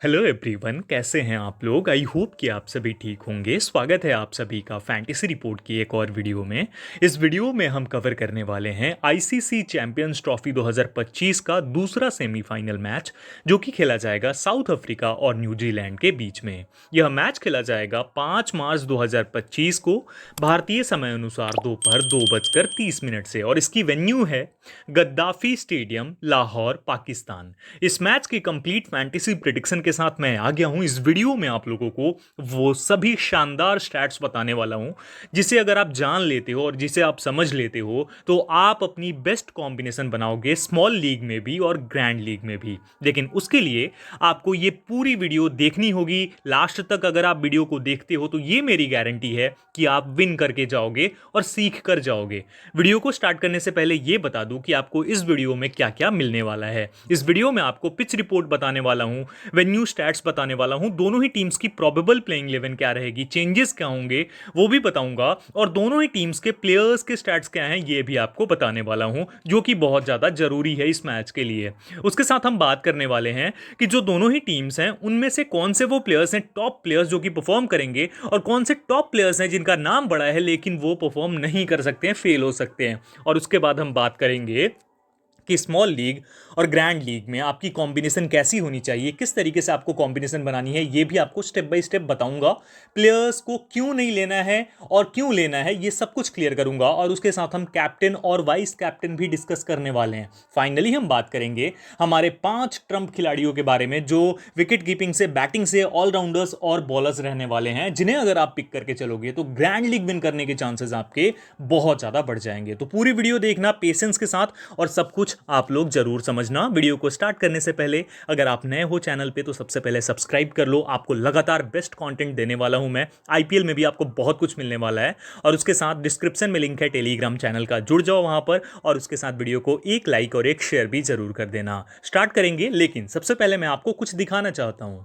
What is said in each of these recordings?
Hello everyone, कैसे हैं आप लोग। आई होप कि आप सभी ठीक होंगे। स्वागत है आप सभी का फैंटेसी रिपोर्ट की एक और वीडियो में। इस वीडियो में हम कवर करने वाले हैं आईसीसी चैंपियंस ट्रॉफी 2025 का दूसरा सेमीफाइनल मैच, जो कि खेला जाएगा साउथ अफ्रीका और न्यूजीलैंड के बीच में। यह मैच खेला जाएगा 5 मार्च 2025 को भारतीय समय अनुसार दोपहर 2:30 से, और इसकी वेन्यू है गद्दाफी स्टेडियम, लाहौर, पाकिस्तान। इस मैच की कंप्लीट फैंटेसी प्रिडिक्शन के साथ मैं आ गया हूं। इस वीडियो में आप लोगों को वो सभी शानदार स्टैट्स बताने वाला हूं जिसे अगर आप जान लेते हो और जिसे आप समझ लेते हो तो आप अपनी बेस्ट कॉम्बिनेशन बनाओगे, स्मॉल लीग में भी और ग्रैंड लीग में भी। लेकिन उसके लिए आपको ये पूरी वीडियो देखनी होगी लास्ट तक। अगर आप वीडियो को देखते हो तो ये मेरी गारंटी है कि आप विन करके जाओगे और सीख कर जाओगे। वीडियो को स्टार्ट करने से पहले ये बता दूं कि आपको इस वीडियो में क्या क्या मिलने वाला है। इस वीडियो में आपको पिच रिपोर्ट बताने वाला हूं, वेन्यू स्टैट्स बताने वाला हूं, दोनों ही टीम्स की प्रोबेबल प्लेइंग 11 क्या रहेगी, चेंजेस क्या होंगे वो भी बताऊंगा, और दोनों ही टीम्स के प्लेयर्स के स्टैट्स क्या हैं ये भी आपको बताने वाला हूं, जो कि बहुत ज्यादा जरूरी है इस मैच के लिए। उसके साथ हम बात करने वाले हैं कि जो दोनों ही टीम्स हैं उनमें से कौन से वो प्लेयर्स हैं, टॉप प्लेयर्स जो कि परफॉर्म करेंगे, और कौन से टॉप प्लेयर्स हैं जिनका नाम बड़ा है लेकिन वो परफॉर्म नहीं कर सकते हैं, फेल हो सकते हैं। और उसके बाद हम बात करेंगे कि स्मॉल लीग और ग्रैंड लीग में आपकी कॉम्बिनेशन कैसी होनी चाहिए, किस तरीके से आपको कॉम्बिनेशन बनानी है, ये भी आपको स्टेप बाय स्टेप बताऊंगा। प्लेयर्स को क्यों नहीं लेना है और क्यों लेना है ये सब कुछ क्लियर करूंगा, और उसके साथ हम कैप्टन और वाइस कैप्टन भी डिस्कस करने वाले हैं। फाइनली हम बात करेंगे हमारे 5 ट्रम्प खिलाड़ियों के बारे में जो विकेट कीपिंग से, बैटिंग से, ऑलराउंडर्स और बॉलर्स रहने वाले हैं, जिन्हें अगर आप पिक करके चलोगे तो ग्रैंड लीग विन करने के चांसेस आपके बहुत ज्यादा बढ़ जाएंगे। तो पूरी वीडियो देखना पेशेंस के साथ, और सब कुछ आप लोग जरूर समझना। वीडियो को स्टार्ट करने से पहले अगर आप नए हो चैनल पे तो सबसे पहले सब्सक्राइब कर लो। आपको लगातार बेस्ट कंटेंट देने वाला हूं मैं। आईपीएल में भी आपको बहुत कुछ मिलने वाला है, और उसके साथ डिस्क्रिप्शन में लिंक है टेलीग्राम चैनल का, जुड़ जाओ वहां पर, और उसके साथ वीडियो को एक लाइक और एक शेयर भी जरूर कर देना। स्टार्ट करेंगे, लेकिन सबसे पहले मैं आपको कुछ दिखाना चाहता हूं।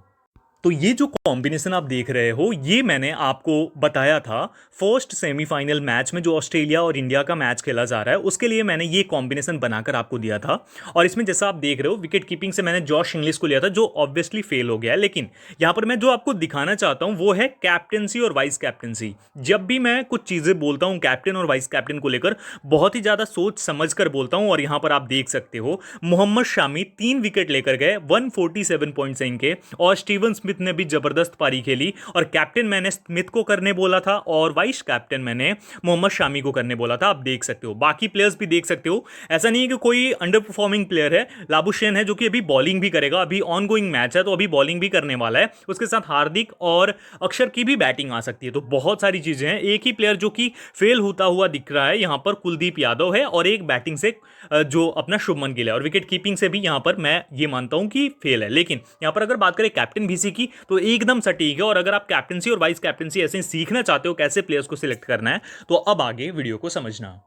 तो ये जो कॉम्बिनेशन आप देख रहे हो ये मैंने आपको बताया था फर्स्ट सेमीफाइनल मैच में, जो ऑस्ट्रेलिया और इंडिया का मैच खेला जा रहा है, उसके लिए मैंने ये कॉम्बिनेशन बनाकर आपको दिया था। और इसमें जैसा आप देख रहे हो विकेट कीपिंग से मैंने जॉश इंग्लिश को लिया था, जो ऑब्वियसली फेल हो गया है। लेकिन यहां पर मैं जो आपको दिखाना चाहता हूं वो है कैप्टनसी और वाइस कैप्टनसी। जब भी मैं कुछ चीजें बोलता हूं कैप्टन और वाइस कैप्टन को लेकर, बहुत ही ज्यादा सोच समझ कर बोलता हूं। और यहां पर आप देख सकते हो मोहम्मद शामी 3 विकेट लेकर गए 147 पॉइंट्स इनके, और स्टीवन स्मिथ ने भी जबरदस्त पारी खेली। और कैप्टन मैंने स्मिथ को करने बोला था और वाइस कैप्टन मैंने मोहम्मद शामी को करने बोला था। आप देख सकते हो, बाकी प्लेयर्स भी देख सकते हो। ऐसा नहीं है कि कोई अंडर परफॉर्मिंग प्लेयर है। लाबुशेन है जो कि अभी बॉलिंग भी करेगा, अभी ऑन गोइंग मैच है तो अभी बॉलिंग भी करने वाला है। उसके साथ हार्दिक और अक्षर की भी बैटिंग आ सकती है। तो बहुत सारी चीजें हैं। एक ही प्लेयर जो कि फेल होता हुआ दिख रहा है यहां पर कुलदीप यादव है, और एक बैटिंग से जो अपना शुभमन गिल है, और विकेट कीपिंग से भी यहां पर मैं ये मानता हूं कि फेल है। लेकिन यहां पर अगर बात करें कैप्टन बीसी की तो एकदम सटीक है। और अगर आप कैप्टनसी और वाइस कैप्टनसी ऐसे सीखना चाहते हो कैसे प्लेयर्स को सिलेक्ट करना है, तो अब आगे वीडियो को समझना।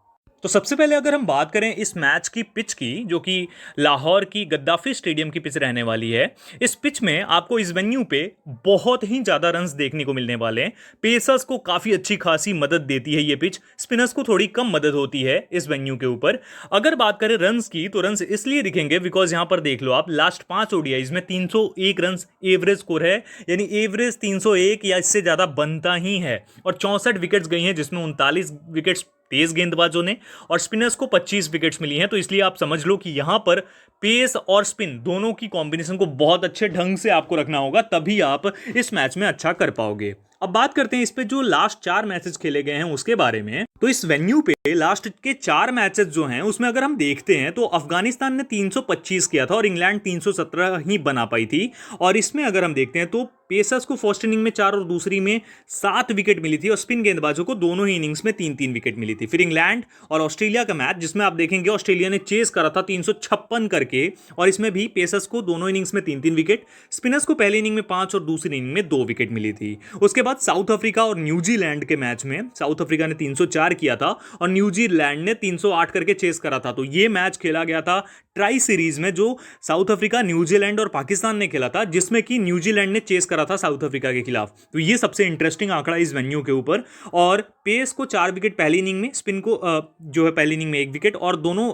तो सबसे पहले अगर हम बात करें इस मैच की पिच की, जो कि लाहौर की गद्दाफी स्टेडियम की पिच रहने वाली है, इस पिच में आपको इस वेन्यू पे बहुत ही ज्यादा रन्स देखने को मिलने वाले हैं। पेसर्स को काफी अच्छी खासी मदद देती है ये पिच, स्पिनर्स को थोड़ी कम मदद होती है इस वेन्यू के ऊपर। अगर बात करें रन्स की तो रन्स इसलिए दिखेंगे बिकॉज यहां पर देख लो आप, लास्ट 5 ओडीआईज में 301 रन्स एवरेज स्कोर है, यानी एवरेज 301 या इससे ज्यादा बनता ही है। और 64 विकेट्स गई हैं, जिसमें 39 विकेट्स तेज गेंदबाजों ने, और स्पिनर्स को 25 विकेट्स मिली हैं। तो इसलिए आप समझ लो कि यहां पर पेस और स्पिन दोनों की कॉम्बिनेशन को बहुत अच्छे ढंग से आपको रखना होगा, तभी आप इस मैच में अच्छा कर पाओगे। अब बात करते हैं इस पे जो लास्ट 4 मैचेस खेले गए हैं उसके बारे में। तो इस वेन्यू पे लास्ट के 4 मैचेस जो हैं उसमें अगर हम देखते हैं तो अफगानिस्तान ने 325 किया था और इंग्लैंड 317 ही बना पाई थी। और इसमें अगर हम देखते हैं तो पेसर्स को फर्स्ट इनिंग में 4 और दूसरी में 7 विकेट मिली थी, और स्पिन गेंदबाजों को दोनों ही इनिंग्स में 3-3 विकेट मिली थी। फिर इंग्लैंड और ऑस्ट्रेलिया का मैच, जिसमें आप देखेंगे ऑस्ट्रेलिया ने चेस करा था 356 करके, और इसमें भी पेसर्स को दोनों इनिंग्स में 3-3 विकेट, स्पिनर्स को पहली इनिंग में 5 और दूसरी इनिंग में 2 विकेट मिली थी। उसके बाद बाद साउथ अफ्रीका और न्यूजीलैंड के मैच में साउथ अफ्रीका ने 304 किया था और न्यूजीलैंड ने 308 करके चेस करा था। तो ये मैच खेला गया था ट्राई सीरीज में, जो साउथ अफ्रीका, न्यूजीलैंड और पाकिस्तान ने खेला था, जिसमें कि न्यूजीलैंड ने चेस करा था साउथ अफ्रीका के खिलाफ। तो ये सबसे इंटरेस्टिंग आंकड़ा इस वेन्यू के ऊपर। और पेस को 4 विकेट पहली इनिंग में, स्पिन को जो है पहली इनिंग में 1 विकेट, और दोनों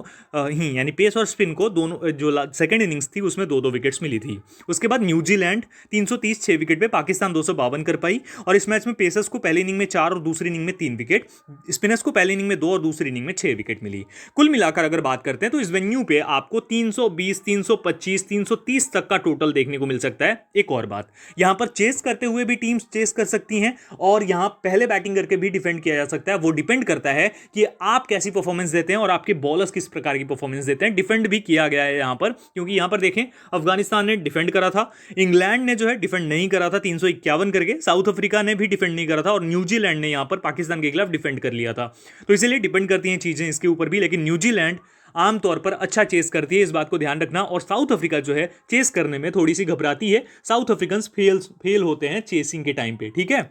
ही यानी पेस और स्पिन को दोनों जो सेकंड इनिंग्स थी उसमें 2-2 विकेट्स मिली थी। उसके बाद न्यूजीलैंड 330 6 विकेट पे, पाकिस्तान 252 कर पाई। और इस मैच में पेसर्स को पहली इनिंग में 4 और दूसरी इनिंग में 3 विकेट, स्पिनर्स को पहली इनिंग में 2 और दूसरी इनिंग में 6 विकेट मिली। कुल मिलाकर अगर बात करते हैं तो इस वेन्यू पे आपको 320, 325, 330 तक का टोटल देखने को मिल सकता है। एक और बात, यहां पर चेस करते हुए भी टीम्स चेस कर सकती हैं और यहां पहले बैटिंग करके भी डिफेंड किया जा सकता है। वो डिपेंड करता है कि आप कैसी परफॉर्मेंस देते हैं और आपके बॉलर्स किस प्रकार की परफॉर्मेंस देते हैं। डिफेंड भी किया गया है यहां पर, क्योंकि यहां पर देखें अफगानिस्तान ने डिफेंड करा था, इंग्लैंड ने जो है डिफेंड नहीं करा था 351 करके, साउथ अफ्रीका ने भी डिफेंड नहीं करा था और न्यूजीलैंड ने यहां पर पाकिस्तान के खिलाफ डिफेंड कर लिया था। तो इसलिए डिपेंड करती हैं चीजें इसके ऊपर भी। लेकिन न्यूजीलैंड आमतौर पर अच्छा चेस करती है, इस बात को ध्यान रखना। और साउथ अफ्रीका जो है चेस करने में थोड़ी सी घबराती है, साउथ अफ्रीकन्स फेल होते हैं चेसिंग के टाइम पे, ठीक है।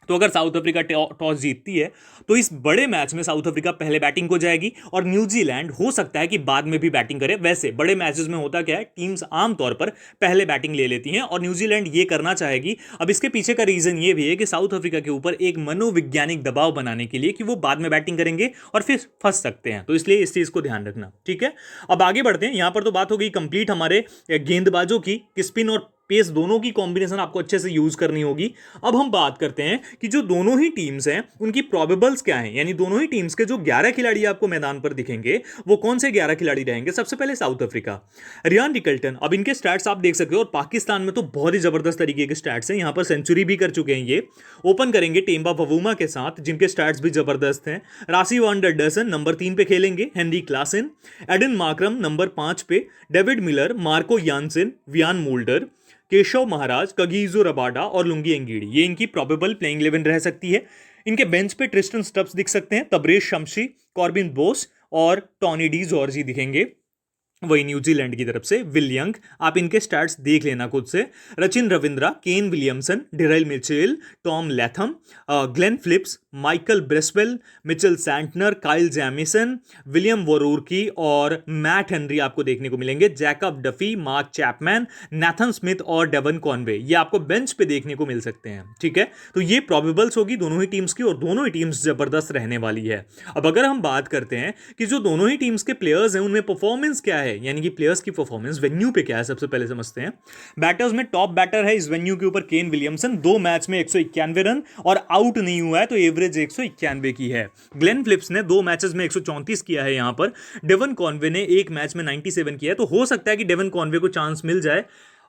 तो अगर साउथ अफ्रीका टॉस जीतती है तो इस बड़े मैच में साउथ अफ्रीका पहले बैटिंग को जाएगी और न्यूजीलैंड हो सकता है कि बाद में भी बैटिंग करे। वैसे बड़े मैचेस में होता क्या है, टीम्स आमतौर पर पहले बैटिंग ले लेती हैं और न्यूजीलैंड ये करना चाहेगी। अब इसके पीछे का रीजन ये भी है कि साउथ अफ्रीका के ऊपर एक मनोवैज्ञानिक दबाव बनाने के लिए कि वो बाद में बैटिंग करेंगे और फिर फंस सकते हैं। तो इसलिए इस चीज को ध्यान रखना, ठीक है। अब आगे बढ़ते हैं। यहां पर तो बात हो गई कंप्लीट हमारे गेंदबाजों की, स्पिन और पेस दोनों की कॉम्बिनेशन आपको अच्छे से यूज करनी होगी। अब हम बात करते हैं कि जो दोनों ही टीम्स हैं उनकी प्रोबेबल्स क्या हैं, यानी दोनों ही टीम्स के जो 11 खिलाड़ी आपको मैदान पर दिखेंगे वो कौन से 11 खिलाड़ी रहेंगे। सबसे पहले साउथ अफ्रीका, रियान रिकल्टन। अब इनके स्टैट्स आप देख सकते हो और पाकिस्तान में तो बहुत ही जबरदस्त तरीके के स्टैट्स हैं। यहां पर सेंचुरी भी कर चुके हैं। ये ओपन करेंगे टेम्बा बवूमा के साथ, जिनके स्टैट्स भी जबरदस्त हैं। रासी वान डर डसन नंबर 3 पे खेलेंगे, Heinrich Klaasen, Aiden Markram number 5 पे, David Miller, Marco Jansen, Wiaan Mulder, Keshav Maharaj, Kagiso Rabada और लुंगी एंगीडी, ये इनकी प्रोबेबल प्लेइंग 11 रह सकती है। इनके बेंच पे ट्रिस्टन स्टब्स दिख सकते हैं, तबरेज शमशी, कॉर्बिन बोस और टॉनी डी जॉर्जी दिखेंगे। वही न्यूजीलैंड की तरफ से विल यंग, आप इनके स्टैट्स देख लेना खुद से। Rachin Ravindra, Kane Williamson, Daryl Mitchell, Tom Latham, Glenn Phillips, Michael Bracewell, Mitchell Santner, Kyle Jamieson, William O'Rourke और मैट हेनरी आपको देखने को मिलेंगे। Jacob Duffy, Mark Chapman, Nathan Smith और डेवन कॉनवे, ये आपको बेंच पे देखने को मिल सकते हैं, ठीक है। तो ये प्रोबेबल्स होगी दोनों ही टीम्स की और दोनों ही टीम्स जबरदस्त रहने वाली है। अब अगर हम बात करते हैं कि जो दोनों ही टीम्स के प्लेयर्स हैं उनमें परफॉर्मेंस क्या है, यानी कि प्लेयर्स की परफॉर्मेंस वेन्यू पे क्या है, सबसे पहले समझते हैं। बैटर्स में टॉप बैटर है इस वेन्यू के ऊपर केन विलियमसन, 2 मैच में 191 रन और आउट नहीं हुआ है, तो एवरेज 191 की है। ग्लेन फिलिप्स ने 2 मैचेस में 134 किया है यहां पर। डेवन कॉनवे ने 1 मैच में 97 किया है, तो हो सकता है कि डेवन कॉनवे को चांस मिल जाए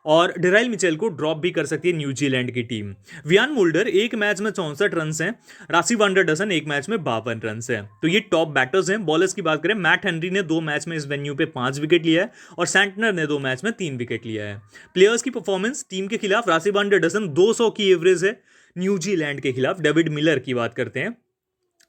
और डिराइल मिचेल को ड्रॉप भी कर सकती है न्यूजीलैंड की टीम। वियान मोल्डर 1 मैच में 64 रन हैं, रासी वान डर डसन 1 मैच में 52 रन हैं। तो ये टॉप बैटर्स हैं। बॉलर्स की बात करें, मैट हेनरी ने 2 मैच में इस वेन्यू पे 5 विकेट लिया है और सैंटनर ने 2 मैच में 3 विकेट लिया है। प्लेयर्स की परफॉर्मेंस टीम के खिलाफ, रासी वान डर डसन 200 की एवरेज है न्यूजीलैंड के खिलाफ। डेविड मिलर की बात करते हैं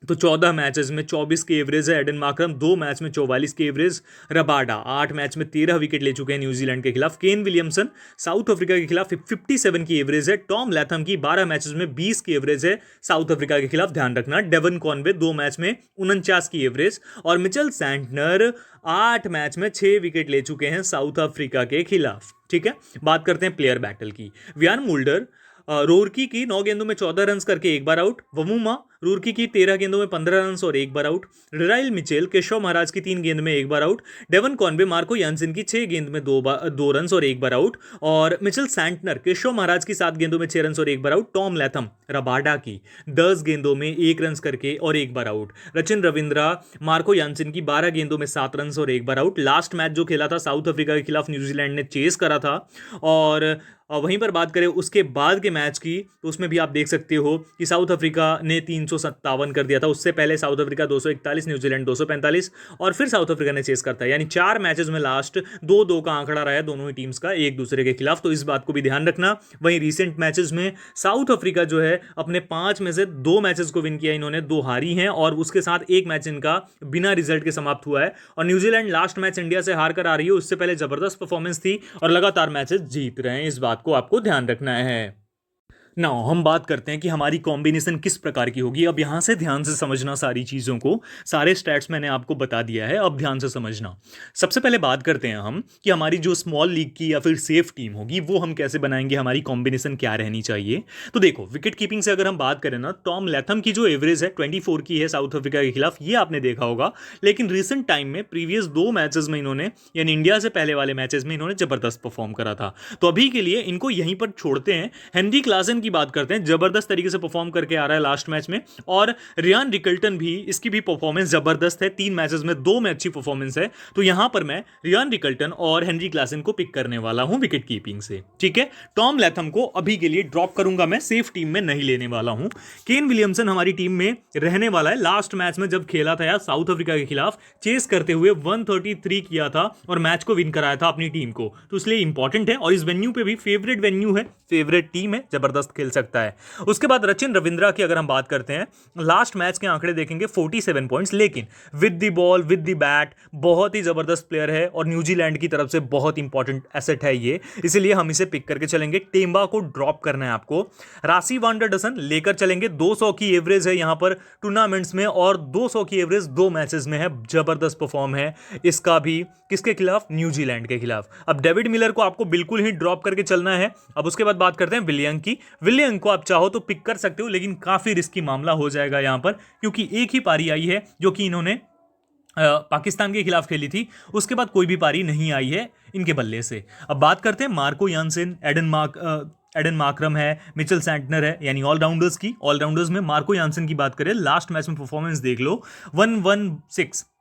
तो 14 मैचेस में 24 की एवरेज है। एडन मार्करम 2 मैच में 44 की एवरेज। रबाडा 8 मैच में 13 विकेट ले चुके हैं न्यूजीलैंड के खिलाफ। केन विलियमसन साउथ अफ्रीका के खिलाफ 57 की एवरेज है। टॉम लैथम की 12 मैचेस में 20 की एवरेज है साउथ अफ्रीका के खिलाफ, ध्यान रखना। डेवन कॉनवे 2 मैच में 49 की एवरेज और मिचेल सैंटनर 8 मैच में 6 विकेट ले चुके हैं साउथ अफ्रीका के खिलाफ, ठीक है। बात करते हैं प्लेयर बैटल की। वियान मोल्डर रोरकी की 9 गेंदों में 14 रन करके 1 बार आउट। वमुमा रूरकी की 13 गेंदों में 15 रन और 1 बार out. Daryl Mitchell Keshav Maharaj की 3 गेंद में 1 बार out. Devon Conway Marco Jansen की 6 गेंद में 2 रन और 1 बार आउट। और मिचेल सैंटनर केशव महाराज की 7 गेंदों में 6 रन और 1 बार आउट। टॉम लैथम रबाडा की 10 गेंदों में 1 रन करके और 1 बार out. Rachin Ravindra Marco Jansen की 12 गेंदों में 7 रन और 1 बार आउट। लास्ट मैच जो खेला था साउथ अफ्रीका के खिलाफ न्यूजीलैंड ने चेस करा था और वहीं पर बात करें उसके बाद के मैच की तो उसमें भी आप देख सकते हो कि साउथ अफ्रीका ने 357 कर दिया था। उससे पहले साउथ अफ्रीका 241, न्यूजीलैंड 245 और फिर साउथ अफ्रीका ने चेस करता है। यानी 4 मैचेस में लास्ट 2-2 का आंकड़ा रहा है दोनों ही टीम्स का एक दूसरे के खिलाफ, तो इस बात को भी ध्यान रखना। वहीं रिसेंट मैचेस में साउथ अफ्रीका जो है अपने 5 में से 2 मैचेस को विन किया, इन्होंने 2 हारी हैं और उसके साथ 1 मैच इनका बिना रिजल्ट के समाप्त हुआ है। और न्यूजीलैंड लास्ट मैच इंडिया से हार कर आ रही है, उससे पहले जबरदस्त परफॉर्मेंस थी और लगातार मैचेस जीत रहे हैं। इस बात को आपको ध्यान रखना है। ना हम बात करते हैं कि हमारी कॉम्बिनेशन किस प्रकार की होगी। अब यहाँ से ध्यान से समझना सारी चीज़ों को, सारे स्टैट्स मैंने आपको बता दिया है, अब ध्यान से समझना। सबसे पहले बात करते हैं हम कि हमारी जो स्मॉल लीग की या फिर सेफ टीम होगी वो हम कैसे बनाएंगे, हमारी कॉम्बिनेशन क्या रहनी चाहिए। तो देखो, विकेट कीपिंग से अगर हम बात करें ना, टॉम लैथम की जो एवरेज है 24 की है साउथ अफ्रीका के खिलाफ, ये आपने देखा होगा। लेकिन रिसेंट टाइम में प्रीवियस 2 मैचेस में इन्होंने, यानी इंडिया से पहले वाले मैचेस में इन्होंने जबरदस्त परफॉर्म करा था। तो अभी के लिए इनको यहीं पर छोड़ते हैं। हेनरी क्लासन की बात करते हैं, जबरदस्त तरीके से परफॉर्म करके आ रहा है लास्ट मैच में। और रियान रिकल्टन भी, इसकी भी परफॉर्मेंस जबरदस्त है, 3 मैचेस में 2 में अच्छी परफॉर्मेंस है। तो यहां पर मैं रियान रिकल्टन और हेनरी क्लासन को पिक करने वाला हूं विकेट कीपिंग से। ठीक है, टॉम लैथम को अभी के लिए ड्रॉप करूंगा, मैं सेफ टीम में नहीं लेने वाला हूं। केन विलियमसन हमारी टीम में रहने वाला है। लास्ट मैच में जब खेला था यार साउथ अफ्रीका के खिलाफ, चेस करते हुए 133 किया था और मैच को विन कराया था अपनी टीम को, तो इसलिए इंपॉर्टेंट है। और इस वेन्यू पे भी फेवरेट वेन्यू है, फेवरेट टीम है, जबरदस्त खेल सकता है। उसके बाद रचिन रविंद्रा की अगर हम बात करते हैं, लास्ट मैच के आंकड़े देखेंगे 47 पॉइंट्स, लेकिन with the ball with the bat बहुत ही जबरदस्त प्लेयर है और न्यूजीलैंड की तरफ से बहुत इंपॉर्टेंट एसेट है ये, इसीलिए हम इसे पिक करके चलेंगे। टेम्बा को ड्रॉप करना है आपको। रासी वांडर डसन लेकर चलेंगे, 200 की एवरेज है यहां पर टूर्नामेंट्स में और 200 की एवरेज 2 मैचेस में है, जबरदस्त परफॉर्म है इसका भी। किसके खिलाफ? न्यूजीलैंड के खिलाफ। अब डेविड मिलर को आपको बिल्कुल ही ड्रॉप करके चलना है। अब उसके बाद बात करते हैं विलियम की। विलियम को आप चाहो तो पिक कर सकते हो, लेकिन काफी रिस्की मामला हो जाएगा यहां पर, क्योंकि एक ही पारी आई है जो कि इन्होंने पाकिस्तान के खिलाफ खेली थी, उसके बाद कोई भी पारी नहीं आई है इनके बल्ले से। अब बात करते हैं मार्को यानसेन, एडन मार्करम है, मिचेल सैंटनर है, यानी ऑलराउंडर्स की। ऑलराउंडर्स में मार्को यानसेन की बात करें, लास्ट मैच में परफॉर्मेंस देख लो,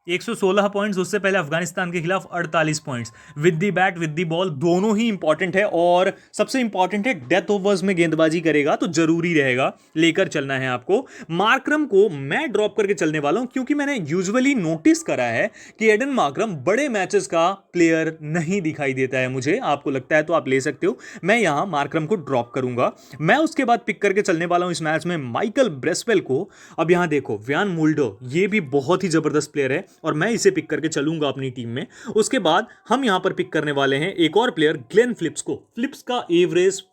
116 पॉइंट्स। उससे पहले अफगानिस्तान के खिलाफ 48 points. With the bat with the ball दोनों ही इंपॉर्टेंट है, और सबसे इंपॉर्टेंट है डेथ ओवर्स में गेंदबाजी करेगा तो जरूरी रहेगा, लेकर चलना है आपको। मार्करम को मैं ड्रॉप करके चलने वाला हूं, क्योंकि मैंने यूजुअली नोटिस करा है कि एडन मार्करम बड़े मैचेस का प्लेयर नहीं दिखाई देता है मुझे। आपको लगता है तो आप ले सकते हो, मैं यहां मार्करम को ड्रॉप करूंगा। मैं उसके बाद पिक करके चलने वाला हूं इस मैच में माइकल ब्रेसवेल को। अब यहां देखो, व्यान मुल्डो, ये भी बहुत ही जबरदस्त प्लेयर है और मैं इसे पिक करके चलूंगा अपनी टीम में। उसके बाद हम यहां पर पिक करने वाले हैं एक और प्लेयर, ग्लेन फिलिप्स को। फिलिप्स का एवरेज,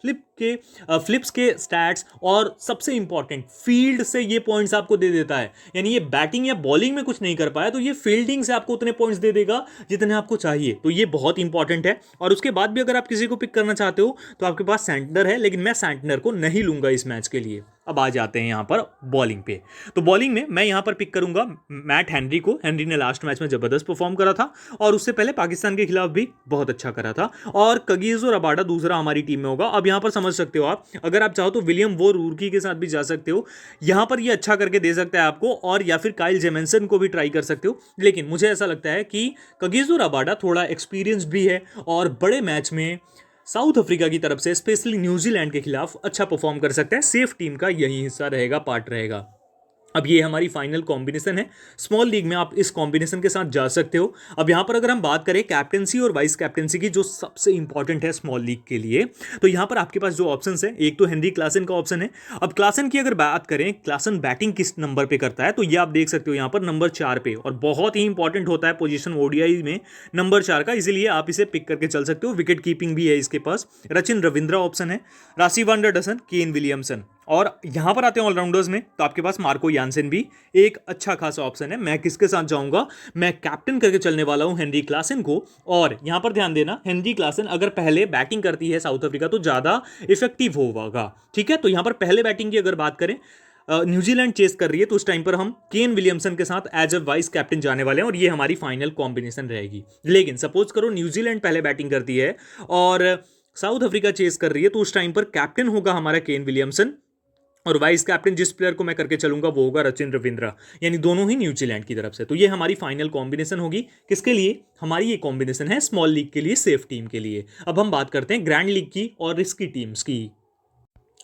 फिलिप्स के स्टैट्स और सबसे इंपॉर्टेंट फील्ड से ये पॉइंट्स आपको दे देता है। यानी ये बैटिंग या बॉलिंग में कुछ नहीं कर पाया तो ये फील्डिंग से आपको उतने पॉइंट्स दे देगा जितने आपको चाहिए, तो ये बहुत इंपॉर्टेंट है। और उसके बाद भी अगर आप किसी को पिक करना चाहते हो तो आपके पास सैंटनर है, लेकिन मैं सैंटनर को नहीं लूंगा इस मैच के लिए। अब आ जाते हैं यहां पर बॉलिंग पे। तो बॉलिंग में मैं यहां पर पिक करूंगा मैट हेनरी को। हेनरी ने लास्ट मैच में जबरदस्त परफॉर्म करा था और उससे पहले पाकिस्तान के खिलाफ भी बहुत अच्छा करा था। और कगिसो रबाडा दूसरा हमारी टीम में होगा। अब यहां पर समझ सकते हो आप, अगर आप चाहो तो विलियम वो रूरकी के साथ भी जा सकते हो, यहां पर ये अच्छा करके दे सकता है आपको, और या फिर काइल जेमिसन को भी ट्राई कर सकते हो। लेकिन मुझे ऐसा लगता है कि कगिसो रबाडा थोड़ा एक्सपीरियंस भी है और बड़े मैच में साउथ अफ्रीका की तरफ से, स्पेशली न्यूजीलैंड के खिलाफ अच्छा परफॉर्म कर सकता है। सेफ टीम का यही हिस्सा रहेगा, पार्ट रहेगा। अब ये हमारी फाइनल कॉम्बिनेशन है। स्मॉल लीग में आप इस कॉम्बिनेशन के साथ जा सकते हो। अब यहां पर अगर हम बात करें कैप्टेंसी और वाइस कैप्टेंसी की, जो सबसे इंपॉर्टेंट है स्मॉल लीग के लिए, तो यहां पर आपके पास जो ऑप्शन है, एक तो हेनरी क्लासन का ऑप्शन है। अब क्लासन की अगर बात करें, क्लासन बैटिंग किस नंबर पे करता है, तो ये आप देख सकते हो यहां पर नंबर 4 पे, और बहुत ही इंपॉर्टेंट होता है पोजीशन ओडीआई में नंबर 4 का, इसीलिए आप इसे पिक करके चल सकते हो। विकेट कीपिंग भी है इसके पास। रचिन रविंद्रा ऑप्शन है, रासी वांडर डसन, केन विलियमसन। और यहां पर आते हैं ऑलराउंडर्स में, तो आपके पास मार्को यानसेन भी एक अच्छा खासा ऑप्शन है। मैं किसके साथ जाऊंगा? मैं कैप्टन करके चलने वाला हूं हेनरी क्लासन को। और यहां पर ध्यान देना, हेनरी क्लासन अगर पहले बैटिंग करती है साउथ अफ्रीका तो ज्यादा इफेक्टिव होगा। ठीक है, तो यहां पर पहले बैटिंग की अगर बात करें, न्यूजीलैंड चेस कर रही है, तो उस टाइम पर हम केन विलियमसन के साथ एज अ वाइस कैप्टन जाने वाले हैं, और ये हमारी फाइनल कॉम्बिनेशन रहेगी। लेकिन सपोज करो न्यूजीलैंड पहले बैटिंग करती है और साउथ अफ्रीका चेस कर रही है, तो उस टाइम पर कैप्टन होगा हमारा केन विलियमसन, और वाइस कैप्टन जिस प्लेयर को मैं करके चलूंगा वो होगा रचिन रविंद्रा, यानी दोनों ही न्यूजीलैंड की तरफ से। तो ये हमारी फाइनल कॉम्बिनेशन होगी। किसके लिए? हमारी ये कॉम्बिनेशन है स्मॉल लीग के लिए, सेफ टीम के लिए। अब हम बात करते हैं ग्रैंड लीग की और रिस्की टीम्स की।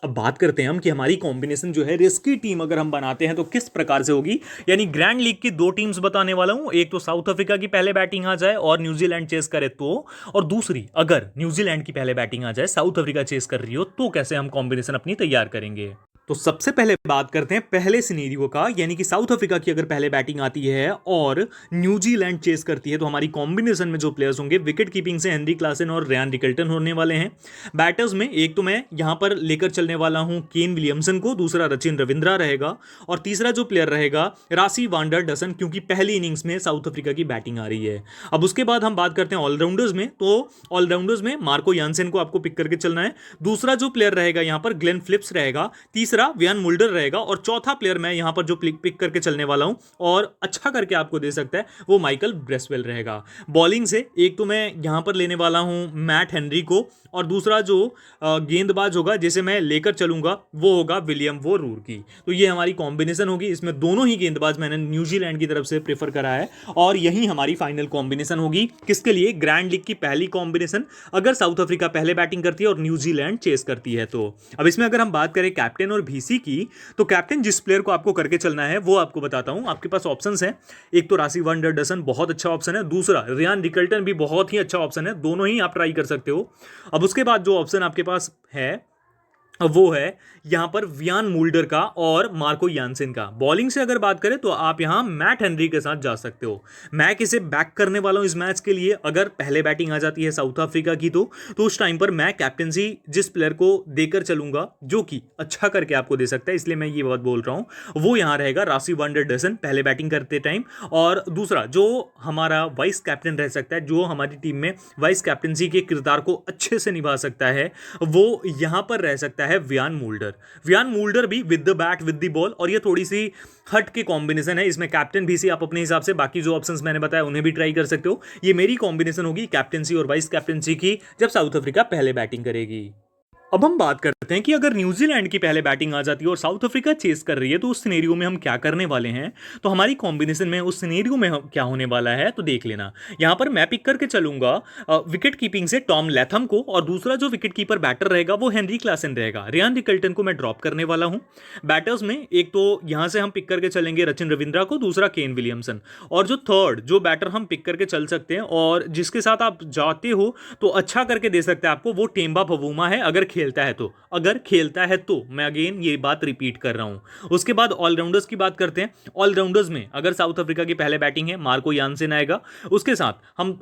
अब बात करते हैं हम कि हमारी कॉम्बिनेशन जो है रिस्की टीम अगर हम बनाते हैं तो किस प्रकार से होगी। यानी ग्रैंड लीग की 2 टीम्स बताने वाला हूं, एक तो साउथ अफ्रीका की पहले बैटिंग आ जाए और न्यूजीलैंड चेस करे तो, और दूसरी अगर न्यूजीलैंड की पहले बैटिंग आ जाए, साउथ अफ्रीका चेस कर रही हो, तो कैसे हम कॉम्बिनेशन अपनी तैयार करेंगे। तो सबसे पहले बात करते हैं पहले सिनेरियो का, यानी कि साउथ अफ्रीका की अगर पहले बैटिंग आती है और न्यूजीलैंड चेस करती है तो हमारी कॉम्बिनेशन में जो प्लेयर्स होंगे विकेट कीपिंग से हेनरी क्लासन और रियान रिकल्टन होने वाले हैं। बैटर्स में एक तो मैं यहां पर लेकर चलने वाला हूं केन विलियमसन को, दूसरा रचिन रविंद्रा रहेगा और तीसरा जो प्लेयर रहेगा रासी वांडर डसन, क्योंकि पहली इनिंग्स में साउथ अफ्रीका की बैटिंग आ रही है। अब उसके बाद हम बात करते हैं ऑलराउंडर्स में, तो ऑलराउंडर्स में मार्को यानसेन को आपको पिक करके चलना है। दूसरा जो प्लेयर रहेगा यहां पर ग्लेन फिलिप्स रहेगा, तीसरा वियान मुल्डर रहेगा और चौथा प्लेयर मैं यहां पर जो पिक करके चलने वाला हूं और अच्छा करके आपको दे सकता है वो माइकल ब्रेसवेल रहेगा। बॉलिंग से एक तो मैं यहां पर लेने वाला हूं मैट हेनरी को और दूसरा जो गेंदबाज होगा जिसे मैं लेकर चलूंगा वो होगा विलियम वो रूरकी। तो ये हमारी कॉम्बिनेशन होगी, इसमें दोनों ही गेंदबाज मैंने न्यूजीलैंड की तरफ से प्रेफर करा है और यही हमारी फाइनल कॉम्बिनेशन होगी। किसके लिए? ग्रैंड लीग की पहली कॉम्बिनेशन अगर साउथ अफ्रीका पहले बैटिंग करती है और न्यूजीलैंड चेस करती है तो। अब इसमें अगर हम बात करें कैप्टन और वीसी की, तो कैप्टन जिस प्लेयर को आपको करके चलना है वो आपको बताता हूं। आपके पास ऑप्शंस हैं, एक तो रासी वांडर डसन बहुत अच्छा ऑप्शन है, दूसरा रियान रिकल्टन भी बहुत ही अच्छा ऑप्शन है, दोनों ही आप ट्राई कर सकते हो। अब उसके बाद जो ऑप्शन आपके पास है वो है यहां पर वियान मुल्डर का और मार्को यानसेन का। बॉलिंग से अगर बात करें तो आप यहां मैट हेनरी के साथ जा सकते हो। मैं किसे बैक करने वाला हूं इस मैच के लिए, अगर पहले बैटिंग आ जाती है साउथ अफ्रीका की तो उस टाइम पर मैं कैप्टनसी जिस प्लेयर को देकर चलूंगा जो कि अच्छा करके आपको दे सकता है, इसलिए मैं ये बात बोल रहा हूं, वो यहां रहेगा रासी वांडर डसन पहले बैटिंग करते टाइम। और दूसरा जो हमारा वाइस कैप्टन रह सकता है, जो हमारी टीम में वाइस कैप्टनसी के किरदार को अच्छे से निभा सकता है, वो यहां पर रह सकता है वियान मुल्डर। वियान मुल्डर भी with the bat with the ball, और ये थोड़ी सी हट के कॉम्बिनेशन है। इसमें कैप्टन भी सी आप अपने हिसाब से बाकी जो ऑप्शंस मैंने बताया उन्हें भी ट्राई कर सकते हो। ये मेरी कॉम्बिनेशन होगी कैप्टनसी और वाइस कैप्टनसी की जब साउथ अफ्रीका पहले बैटिंग करेगी। अब हम बात करते हैं कि अगर न्यूजीलैंड की पहले बैटिंग आ जाती है और साउथ अफ्रीका चेस कर रही है तो उस सिनेरियो में हम क्या करने वाले हैं। तो हमारी कॉम्बिनेशन में उस सिनेरियो में क्या होने वाला है तो देख लेना। यहां पर मैं पिक करके चलूंगा विकेट कीपिंग से टॉम लैथम को और दूसरा जो विकेट कीपर बैटर रहेगा वो हेनरी क्लासन रहेगा। रियान रिकल्टन को मैं ड्रॉप करने वाला हूं। बैटर्स में एक तो यहां से हम पिक करके चलेंगे रचिन रविंद्रा को, दूसरा केन विलियमसन, और जो थर्ड जो बैटर हम पिक करके चल सकते हैं और जिसके साथ आप जाते हो तो अच्छा करके दे सकते हैं आपको, वो टेम्बा बवूमा है अगर खेलता है तो। अगर खेलता है तो मैं अगेन ये बात रिपीट कर रहा हूं। उसके बाद ऑलराउंडर्स की बात करते हैं। ऑलराउंडर्स में अगर साउथ अफ्रीका की पहले बैटिंग है मार्को यानसेन आएगा, उसके साथ हम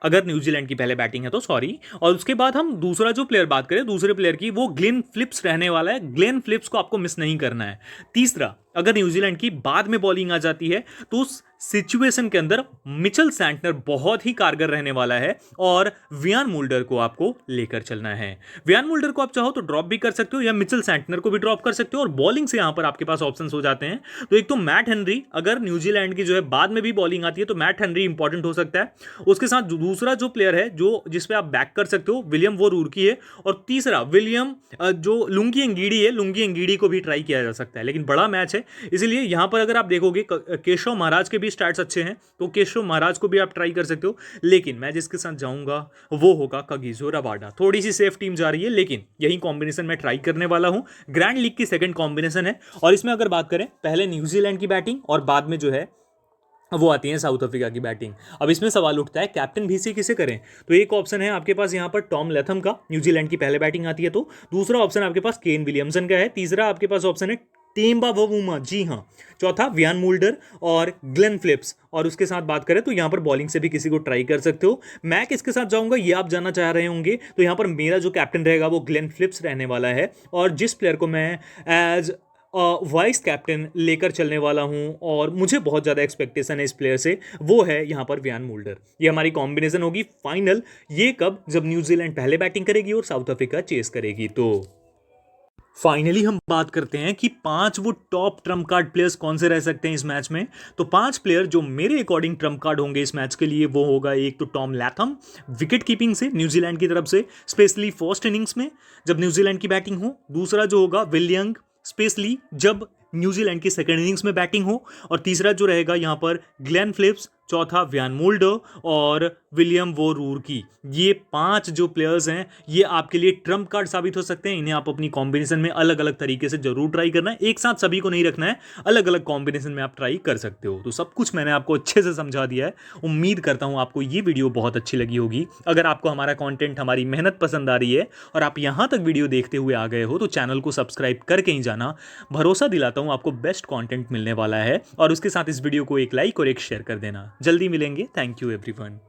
अगर न्यूजीलैंड की पहले बैटिंग है तो सॉरी, और उसके बाद हम दूसरा जो प्लेयर बात करें दूसरे प्लेयर की वो ग्लेन फिलिप्स रहने वाला है। ग्लेन फिलिप्स को आपको मिस नहीं करना है। तीसरा अगर न्यूजीलैंड की बाद में बॉलिंग आ जाती है तो उस सिचुएशन के अंदर मिचेल सैंटनर बहुत ही कारगर रहने वाला है और वियान मुल्डर को आपको लेकर चलना है। वियान मुल्डर को आप चाहो तो ड्रॉप भी कर सकते हो या मिचेल सैंटनर को भी ड्रॉप कर सकते हो। और बॉलिंग से यहां पर आपके पास ऑप्शंस हो जाते हैं, तो एक तो मैट हेनरी, अगर न्यूजीलैंड की जो है बाद में भी बॉलिंग आती है तो मैट हेनरी इंपॉर्टेंट हो सकता है। उसके साथ दूसरा जो प्लेयर है जो जिसपे आप बैक कर सकते हो विलियम वो रूरकी है, और तीसरा विलियम जो लुंगी एंगीडी है, लुंगी एंगीडी को भी ट्राई किया जा सकता है। लेकिन बड़ा मैच है इसलिए यहां पर अगर आप देखोगे केशव महाराज के भी स्टैट्स अच्छे हैं तो केशव महाराज को भी आप ट्राई कर सकते हो। लेकिन मैं जिसके साथ जाऊंगा वो होगा कगिसो रबाडा। थोड़ी सी सेफ टीम जा रही है लेकिन यही कॉम्बिनेशन मैं ट्राई करने वाला हूं। ग्रैंड लीग की सेकंड कॉम्बिनेशन है और इसमें अगर बात करें पहले न्यूजीलैंड की बैटिंग और बाद में जो है वो आती है साउथ अफ्रीका की बैटिंग। अब इसमें सवाल उठता है कैप्टन वीसी किसे करें। तो एक ऑप्शन है आपके पास यहाँ पर टॉम लैथम का, न्यूजीलैंड की पहले बैटिंग आती है तो। दूसरा ऑप्शन आपके पास केन विलियमसन का है। तीसरा आपके पास ऑप्शन है टेम्बा बवूमा, जी हाँ। चौथा वियान मुल्डर और ग्लेन फिलिप्स, और उसके साथ बात करें तो यहां पर बॉलिंग से भी किसी को ट्राई कर सकते हो। मैं किसके साथ जाऊंगा ये आप जानना चाह रहे होंगे, तो यहां पर मेरा जो कैप्टन रहेगा वो ग्लेन फिलिप्स रहने वाला है और जिस प्लेयर को मैं एज वाइस कैप्टन लेकर चलने वाला हूं और मुझे बहुत ज़्यादा एक्सपेक्टेशन है इस प्लेयर से, वो है यहां पर वियान मुल्डर। ये हमारी कॉम्बिनेशन होगी फाइनल। ये कब? जब न्यूजीलैंड पहले बैटिंग करेगी और साउथ अफ्रीका चेस करेगी। तो फाइनली हम बात करते हैं कि 5 वो टॉप ट्रम्प कार्ड प्लेयर्स कौन से रह सकते हैं इस मैच में। तो 5 प्लेयर जो मेरे अकॉर्डिंग ट्रम्प कार्ड होंगे इस मैच के लिए वो होगा, एक तो टॉम लैथम विकेट कीपिंग से न्यूजीलैंड की तरफ से, स्पेशली फर्स्ट इनिंग्स में जब न्यूजीलैंड की बैटिंग हो। दूसरा जो होगा विल यंग, स्पेशली जब न्यूजीलैंड की सेकंड इनिंग्स में बैटिंग हो। और तीसरा जो रहेगा यहाँ पर ग्लेन फिलिप्स चौथा व्यान मोल्डर और विलियम वो रूरकी। ये 5 जो प्लेयर्स हैं ये आपके लिए ट्रम्प कार्ड साबित हो सकते हैं। इन्हें आप अपनी कॉम्बिनेशन में अलग अलग तरीके से जरूर ट्राई करना है, एक साथ सभी को नहीं रखना है, अलग अलग कॉम्बिनेशन में आप ट्राई कर सकते हो। तो सब कुछ मैंने आपको अच्छे से समझा दिया है। उम्मीद करता हूँ आपको ये वीडियो बहुत अच्छी लगी होगी। अगर आपको हमारा कंटेंट, हमारी मेहनत पसंद आ रही है और आप यहाँ तक वीडियो देखते हुए आ गए हो तो चैनल को सब्सक्राइब करके ही जाना। भरोसा दिलाता हूँ आपको बेस्ट कंटेंट मिलने वाला है। और उसके साथ इस वीडियो को एक लाइक और एक शेयर कर देना। जल्दी मिलेंगे। Thank you everyone.